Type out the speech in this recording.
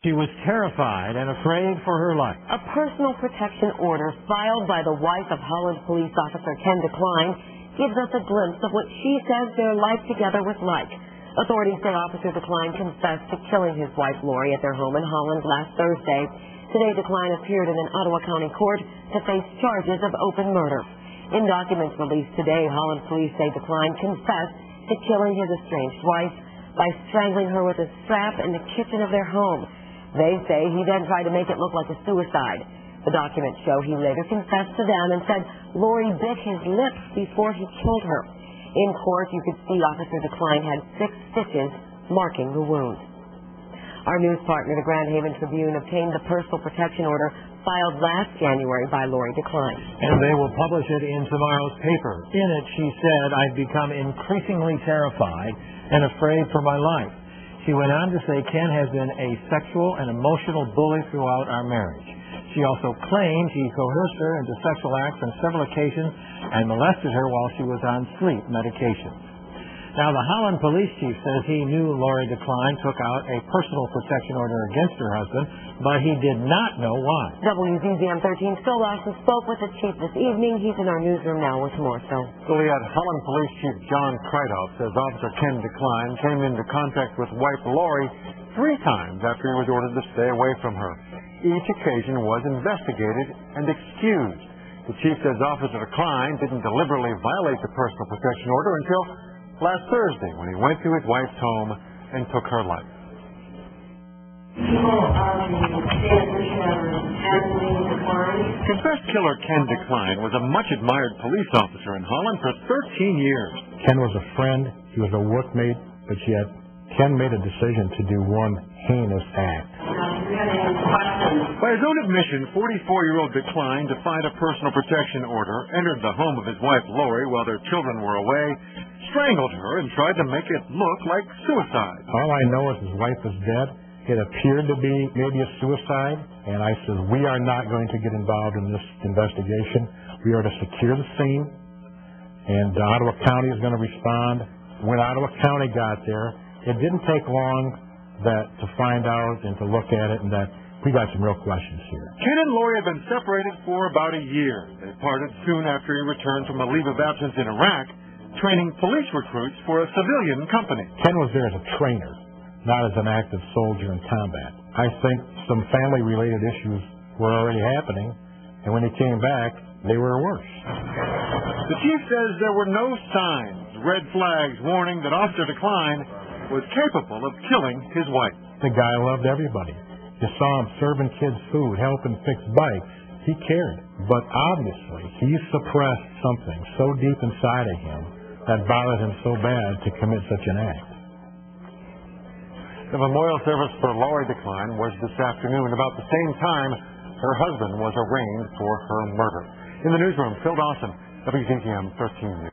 She was terrified and afraid for her life. A personal protection order filed by the wife of Holland police officer Ken DeCline gives us a glimpse of what she says their life together was like. Authorities say Officer DeCline confessed to killing his wife Lori at their home in Holland last Thursday. Today, DeCline appeared in an Ottawa County court to face charges of open murder. In documents released today, Holland police say DeCline confessed to killing his estranged wife by strangling her with a strap in the kitchen of their home. They say he then tried to make it look like a suicide. The documents show he later confessed to them and said Lori bit his lips before he killed her. In court, you could see Officer DeCline had 6 stitches marking the wound. Our news partner, the Grand Haven Tribune, obtained the personal protection order filed last January by Lori DeCline. And they will publish it in tomorrow's paper. In it, she said, "I've become increasingly terrified and afraid for my life." She went on to say Ken has been a sexual and emotional bully throughout our marriage. She also claimed he coerced her into sexual acts on several occasions and molested her while she was on sleep medications. Now, the Holland police chief says he knew Lori DeCline took out a personal protection order against her husband, but he did not know why. WZZM 13's Phil Lawson spoke with the chief this evening. He's in our newsroom now with more, Phil. Juliet, Holland Police Chief John Kreithoff says Officer Ken DeCline came into contact with wife Lori 3 times after he was ordered to stay away from her. Each occasion was investigated and excused. The chief says Officer DeCline didn't deliberately violate the personal protection order until last Thursday when he went to his wife's home and took her life. Confessed killer Ken DeCline was a much-admired police officer in Holland for 13 years. Ken was a friend, he was a workmate, but yet Ken made a decision to do one heinous act. By his own admission, 44-year-old DeCline defied a personal protection order, entered the home of his wife Lori while their children were away, strangled her, and tried to make it look like suicide. All I know is his wife is dead. It appeared to be maybe a suicide, and I said, we are not going to get involved in this investigation. We are to secure the scene, and Ottawa County is going to respond. When Ottawa County got there, it didn't take long to find out and to look at it, and that we got some real questions here. Ken and Lori have been separated for about a year. They parted soon after he returned from a leave of absence in Iraq, training police recruits for a civilian company. Ken was there as a trainer, not as an active soldier in combat. I think some family-related issues were already happening, and when he came back, they were worse. The chief says there were no signs, red flags warning that Officer DeCline was capable of killing his wife. The guy loved everybody. You saw him serving kids food, helping fix bikes. He cared. But obviously, he suppressed something so deep inside of him that bothered him so bad to commit such an act. The memorial service for Lori DeCline was this afternoon. About the same time, her husband was arraigned for her murder. In the newsroom, Phil Dawson, WZZM 13 News.